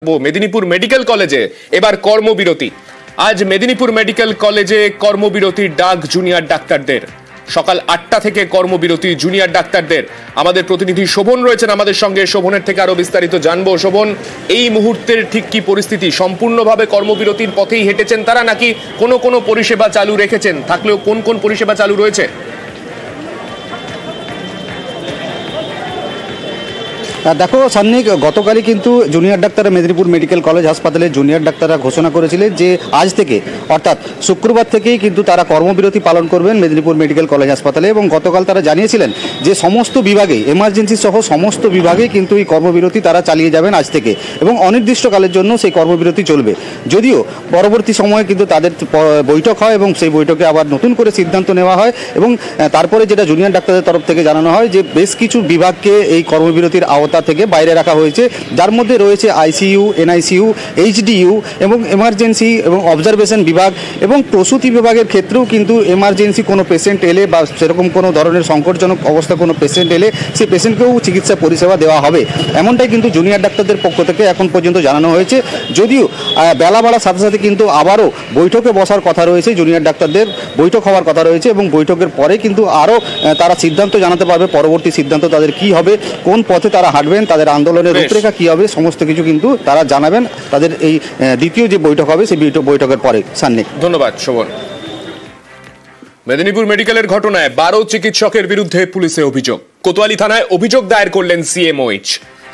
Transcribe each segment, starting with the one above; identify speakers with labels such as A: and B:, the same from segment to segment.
A: Medinipur medical কলেজে এবার কর্মবিরতি। আজ মেদিনীপুর মেডিকেল কলেজে কর্মবিরতির ডাক জুনিয়র ডাক্তারদের। সকাল 8টা থেকে কর্মবিরতি জুনিয়র ডাক্তারদের। আমাদের প্রতিনিধি শোভন রয়েছেন আমাদের সঙ্গে, শোভনের থেকে আরো বিস্তারিত জানবো। শোভন, এই মুহূর্তের ঠিক কি পরিস্থিতি? সম্পূর্ণভাবে কর্মবিরতির পথেই হেঁটেছেন তারা, নাকি কোনো কোনো পরিষেবা চালু রেখেছেন? থাকলেও কোন কোন পরিষেবা চালু রয়েছে?
B: দেখো সান্নিক, গতকালই কিন্তু জুনিয়র ডাক্তাররা মেদিনীপুর মেডিকেল কলেজ হাসপাতালে জুনিয়র ডাক্তাররা ঘোষণা করেছিলেন যে আজ থেকে অর্থাৎ শুক্রবার থেকেই কিন্তু তারা কর্মবিরতি পালন করবেন মেদিনীপুর মেডিকেল কলেজ হাসপাতালে। এবং গতকাল তারা জানিয়েছিলেন যে সমস্ত বিভাগে, এমার্জেন্সি সহ সমস্ত বিভাগে কিন্তু এই কর্মবিরতি তারা চালিয়ে যাবেন আজ থেকে, এবং অনির্দিষ্টকালের জন্য সেই কর্মবিরতি চলবে। যদিও পরবর্তী সময়ে কিন্তু তাদের বৈঠক হয় এবং সেই বৈঠকে আবার নতুন করে সিদ্ধান্ত নেওয়া হয়। এবং তারপরে যেটা জুনিয়র ডাক্তারদের তরফ থেকে জানানো হয় যে বেশ কিছু বিভাগকে এই কর্মবিরতির আওতা থেকে বাইরে রাখা হয়েছে, যার মধ্যে রয়েছে আইসিইউ, এনআইসিইউ, এইচডিইউ এবং এমার্জেন্সি এবং অবজারভেশন বিভাগ এবং প্রসূতি বিভাগের ক্ষেত্রেও কিন্তু এমার্জেন্সি কোনো পেশেন্ট এলে বা সেরকম কোনো ধরনের সংকটজনক অবস্থা কোনো পেশেন্ট এলে সেই পেশেন্টকেও চিকিৎসা পরিষেবা দেওয়া হবে, এমনটাই কিন্তু জুনিয়র ডাক্তারদের পক্ষ থেকে এখন পর্যন্ত জানানো হয়েছে। যদিও বেলা বাড়ার সাথে সাথে কিন্তু আবারও বৈঠকে বসার কথা রয়েছে, জুনিয়র ডাক্তারদের বৈঠক হওয়ার কথা রয়েছে এবং বৈঠকের পরে কিন্তু আরও তারা সিদ্ধান্ত জানাতে পারবে, পরবর্তী সিদ্ধান্ত তাদের কী হবে, কোন পথে তারা হাঁটবেন, তাদের আন্দোলনের রূপরেখা কি হবে, সমস্ত কিছু কিন্তু তারা জানাবেন তাদের এই দ্বিতীয় যে বৈঠক হবে সেই বৈঠকের পরে। সান্নিক,
A: ধন্যবাদ শোভন। মেদিনীপুর মেডিকেলের ঘটনায় 12 চিকিৎসকের বিরুদ্ধে পুলিশে অভিযোগ। কোতোয়ালি থানায় অভিযোগ দায়ের করলেন সিএমওএইচ।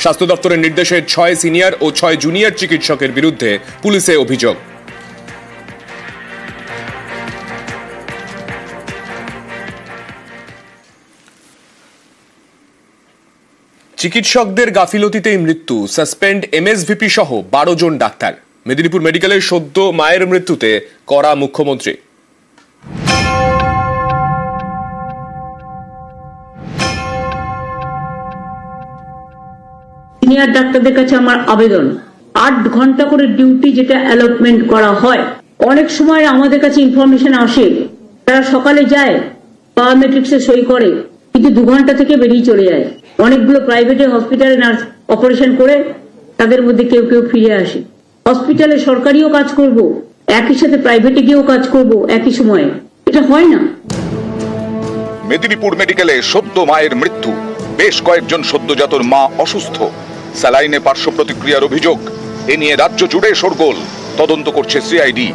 A: স্বাস্থ্য দপ্তরের নির্দেশে 6 সিনিয়র ও 6 জুনিয়র চিকিৎসকের বিরুদ্ধে পুলিশে অভিযোগ। চিকিৎসকদের গাফিলতিতেই মৃত্যু, সাসপেন্ড এমএসভিপি সহ 12 জন ডাক্তার। মেদিনীপুর মেডিকেলের সদ্য মায়ের মৃত্যুতে কড়া মুখ্যমন্ত্রী।
C: সিনিয়র ডাক্তারদের কাছে আমার আবেদন, 8 ঘন্টা করে ডিউটি যেটা অ্যালটমেন্ট করা হয়, অনেক সময় আমাদের কাছে ইনফরমেশন আসে তারা সকালে যায়, বায়োমেট্রিক্সে সই করে, কিন্তু 2 ঘন্টা থেকে বেরিয়ে চলে যায়। অনেকগুলো প্রাইভেটে হসপিটালে নার্স অপারেশন করে তাদের মধ্যে কেউ কেউ ফিরে আসে। হসপিটালে সরকারিও কাজ করব, একই সাথে প্রাইভেটে গিয়েও কাজ করব একই সময়ে, এটা হয় না।
D: মেদিনীপুর মেডিকেলে সদ্য মায়ের মৃত্যু, বেশ কয়েকজন সদ্যজাতর মা অসুস্থ, স্যালাইনে পার্শ্ব প্রতিক্রিয়ার অভিযোগ। এ নিয়ে রাজ্য জুড়ে শোরগোল। তদন্ত করছে সিআইডি।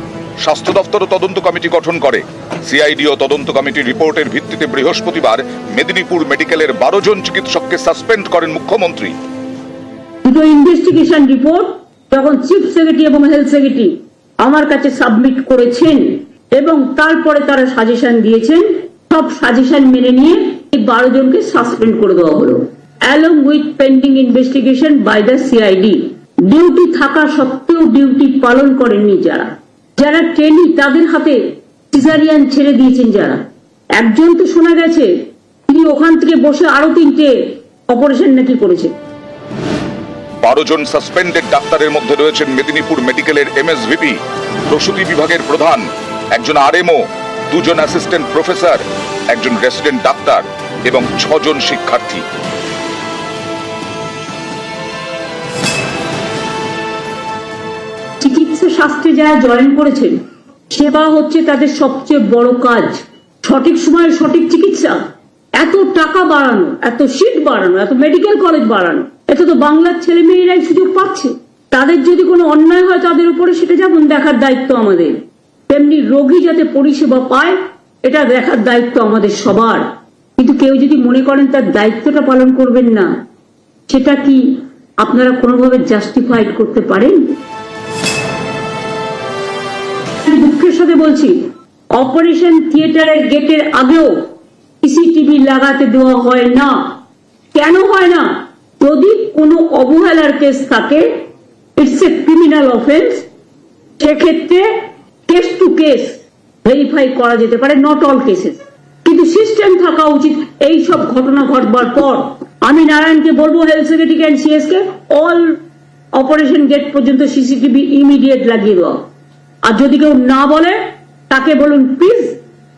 D: স্বাস্থ্য দপ্তরও তদন্ত কমিটি গঠন করে। সিআইডি ও তদন্ত কমিটির রিপোর্টের ভিত্তিতে বৃহস্পতিবার মেদিনীপুর মেডিকেলের 12 জন চিকিৎসককে সাসপেন্ড করেন মুখ্যমন্ত্রী।
C: দুটো ইনভেস্টিগেশন রিপোর্ট যখন চিফ সেক্রেটারি এবং হেলথ সেক্রেটারি আমার কাছে সাবমিট করেছেন এবং তারপরে তারা সাজেশন দিয়েছেন, সব সাজেশন মেনে নিয়ে এই 12 জনকে সাসপেন্ড করে দেওয়া হলো, along with pending investigation by the CID. Duty থাকা সত্ত্বেও ডিউটি পালন করেননি যারা ট্রেনি, তাদের হাতে সিজারিয়ান ছেড়ে দিয়েছেন যারা। একজন তো শোনা গেছে তিনি ওখান থেকে বসে আরো 3টে অপারেশন নাকি করেছেন।
D: 12 জন সাসপেন্ডেড ডাক্তারের মধ্যে রয়েছেন মেদিনীপুর মেডিকেলের এমএসভিপি, প্রসূতি বিভাগের প্রধান, একজন আরএমও, 2 জন অ্যাসিস্ট্যান্ট প্রফেসর, একজন রেসিডেন্ট ডাক্তার এবং 6 জন শিক্ষার্থী।
C: চিকিৎসা শাস্ত্রে যারা জয়েন করেছেন, সেবা হচ্ছে তাদের সবচেয়ে বড় কাজ। সঠিক সময়ে সঠিক চিকিৎসা, এত টাকা বাড়ানো, এত সিট বাড়ানো, এত মেডিকেল কলেজ বাড়ানো, এত তো বাংলার ছেলে মেয়েরাই সুযোগ পাচ্ছে। তাদের যদি কোনো অন্যায় হয় তাদের উপরে সেটা যেমন দেখার দায়িত্ব আমাদের, তেমনি রোগী যাতে পরিষেবা পায় এটা দেখার দায়িত্ব আমাদের সবার। কিন্তু কেউ যদি মনে করেন তার দায়িত্বটা পালন করবেন না, সেটা কি আপনারা কোনোভাবে জাস্টিফাইড করতে পারেন? দুঃখের সাথে বলছি, অপারেশন থিয়েটারের গেটের আগেও সিসিটিভি লাগাতে দেওয়া হয় না। কেন হয় না? যদি কোনো অবহেলার কেস থাকে, ইটস এ ক্রিমিনাল অফেন্স, সেক্ষেত্রে কেস টু কেস ভেরিফাই করা যেতে পারে, নট অল কেসেস। কিন্তু সিস্টেম থাকা উচিত। এই সব ঘটনা ঘটবার পর আমি নারায়ণকে বলবো, হেলথ সেক্রেটারি অ্যান্ড সিএস কে, অল অপারেশন গেট পর্যন্ত সিসিটিভি ইমিডিয়েট লাগিয়ে দেওয়া। আর যদি কেউ না বলে তাকে বলুন, প্লিজ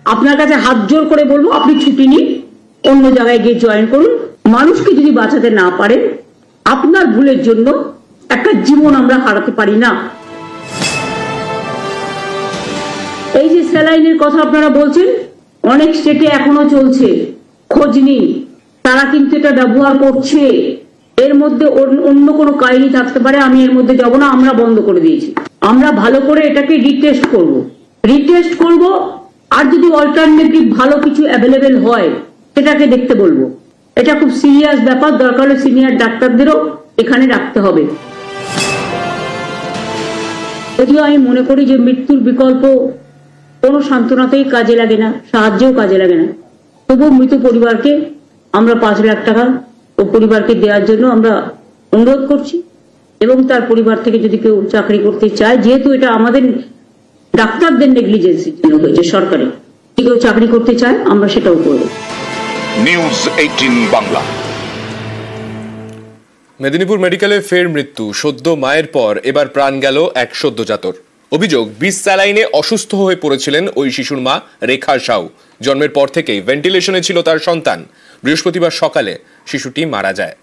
C: আপনার কাছে হাত জোর করে বলবো আপনি ছুটি নিন, অন্য জায়গায় গিয়ে জয়েন করুন। মানুষকে যদি বাঁচাতে না পারেন, আপনার ভুলের জন্য একটা জীবন আমরা হারাতে পারি না। এই যে স্যালাইনের কথা আপনারা বলছেন, অনেক স্টেটে এখনো চলছে, খোঁজ নিন, তারা কিন্তু এটা ব্যবহার করছে। এর মধ্যে অন্য কোনো কাহিনী থাকতে পারে, আমি এর মধ্যে যাব না। আমরা বন্ধ করে দিয়েছি। আমরা ভালো করে এটাকে রিটেস্ট করব, আর যদি অল্টারনেটিভ ভালো কিছু অ্যাভেলেবেল হয় সেটাকে দেখতে বলবো। এটা খুব সিরিয়াস ব্যাপার, দরকার হলে সিনিয়র ডাক্তারদেরও এখানে রাখতে হবে। যদিও আমি মনে করি যে মৃত্যুর বিকল্প কোনো সান্ত্বনাতেই কাজে লাগে না, সাহায্যেও কাজে লাগে না, তবুও মৃত পরিবারকে আমরা 5 লাখ টাকা ও পরিবারকে দেওয়ার জন্য আমরা অনুরোধ করছি। এবং তার পরিবার থেকে যদি কেউ চাকরি করতে চায়, যেহেতু এটা আমাদের ডাক্তারদের নেগলিজেন্সির জন্য হয়েছে, সরকারি যদি কেউ চাকরি করতে চায় আমরা সেটাও করব।
D: নিউজ 18 বাংলা।
A: মেদিনীপুর মেডিকেলে ফের মৃত্যু, সদ্য মায়ের পর এবার প্রাণ গেল এক সদ্যজাতর। অভিযোগ, বিষ স্যালাইনে অসুস্থ হয়ে পড়েছিলেন ওই শিশুর মা রেখা সাউ। জন্মের পর থেকেই ভেন্টিলেশনে ছিল তার সন্তান। বৃহস্পতিবার সকালে শিশুটি মারা যায়।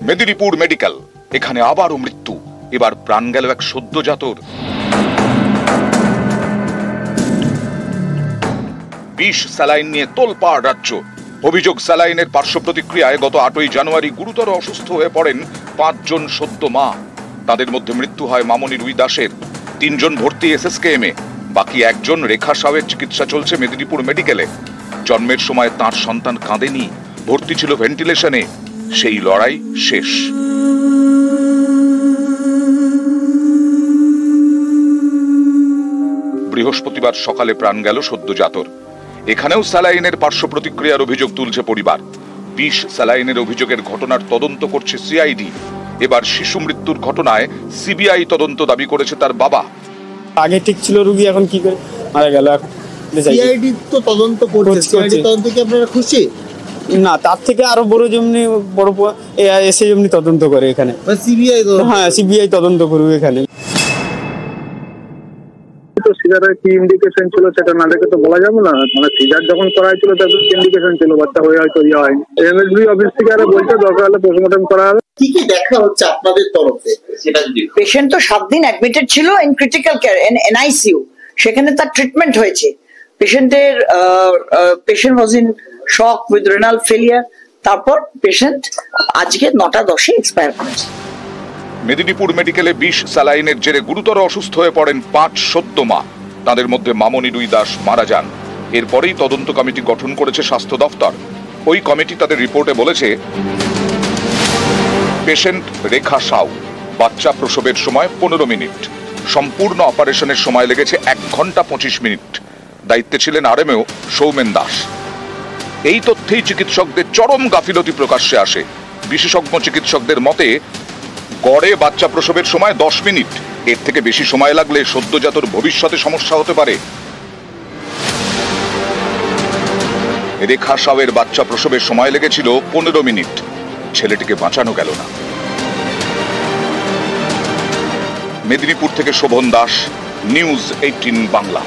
D: মেদিনীপুর মেডিকেল, এখানে আবারও মৃত্যু, এবার প্রাণ গেল এক সদ্যজাতর। বিষ স্যালাইন নিয়ে তোলপাড় রাজ্য। অভিযোগ, স্যালাইনের পার্শ্ব প্রতিক্রিয়ায় গত 8ই জানুয়ারি গুরুতর অসুস্থ হয়ে পড়েন 5 জন সদ্য মা। তাদের মধ্যে মৃত্যু হয় মামনি রুই দাসের। 3 জন ভর্তি SSKM-এ, বাকি 1 জন রেখা সাউয়ের চিকিৎসা চলছে মেদিনীপুর মেডিকেলে। জন্মের সময় তার সন্তান কাঁদেনি, ভর্তি ছিল ভেন্টিলেশনে। সেই লড়াই শেষ। বৃহস্পতিবার সকালে প্রাণ গেল সদ্যজাতর। এখানেও স্যালাইনের পার্শ্ব প্রতিক্রিয়ার অভিযোগ তুলছে পরিবার। বিষ স্যালাইনের অভিযোগের ঘটনার তদন্ত করছে CID। এবার শিশু মৃত্যুর ঘটনায় CBI তদন্ত দাবি করেছে তার বাবা।
E: আগে ঠিক ছিল রোগী, এখন কি করে মারা গেল?
F: CID তো তদন্ত করছে, CID তদন্ত কি আপনারা খুশি?
E: না, তার থেকে আরো বড় যেমনি বড় এসে যেমনি তদন্ত করে এখানে।
F: CBI?
E: হ্যাঁ, CBI তদন্ত করবে এখানে।
G: সিজারের কি ইন্ডিকেশন ছিল সেটা না দেখে তো বলা যাবে না। মানে সিজার যখন করা হয়েছিল তাদের কি ইন্ডিকেশন ছিল, বাচ্চা হয়ে হয়তো ইয়ে হয়নি। MSB অফিস থেকে আরো বলছে দরকার হলে পোস্টমর্টম করা হবে।
F: কি কি দেখা হচ্ছে আপনাদের তরফে সেটা যদি?
H: পেশেন্ট তো 7 দিন অ্যাডমিটেড ছিল ইন ক্রিটিক্যাল কেয়ার NICU, সেখানে তার ট্রিটমেন্ট হয়েছে। Patient was in shock with renal failure. তারপর পেশেন্ট আজকে 9:10-এ এক্সপায়ার করেছে।
D: মেদিনীপুর মেডিকেলে বিষ স্যালাইনের জেরে গুরুতর অসুস্থ হয়ে পড়েন 5 সদ্য মা। তাদের মধ্যে মামনি রুই দাস মারা যান। এরপরেই তদন্ত কমিটি গঠন করেছে স্বাস্থ্য দফতর। ওই কমিটি তাদের রিপোর্টে বলেছে, পেশেন্ট রেখা সাউ, বাচ্চা প্রসবের সময় 15 মিনিট, সম্পূর্ণ অপারেশনের সময় লেগেছে 1 ঘন্টা 25 মিনিট। দায়িত্বে ছিলেন RMO সৌমেন দাস। এই তথ্যেই চিকিৎসকদের চরম গাফিলতি প্রকাশ্যে আসে। বিশেষজ্ঞ চিকিৎসকদের মতে গড়ে বাচ্চা প্রসবের সময় 10 মিনিট, এর থেকে বেশি সময় লাগলে সদ্যজাতর ভবিষ্যতে সমস্যা হতে পারে। রেখা সাউয়ের বাচ্চা প্রসবের সময় লেগেছিল 15 মিনিট। ছেলেটিকে বাঁচানো গেল না। মেদিনীপুর থেকে শোভন দাস, নিউজ 18 বাংলা।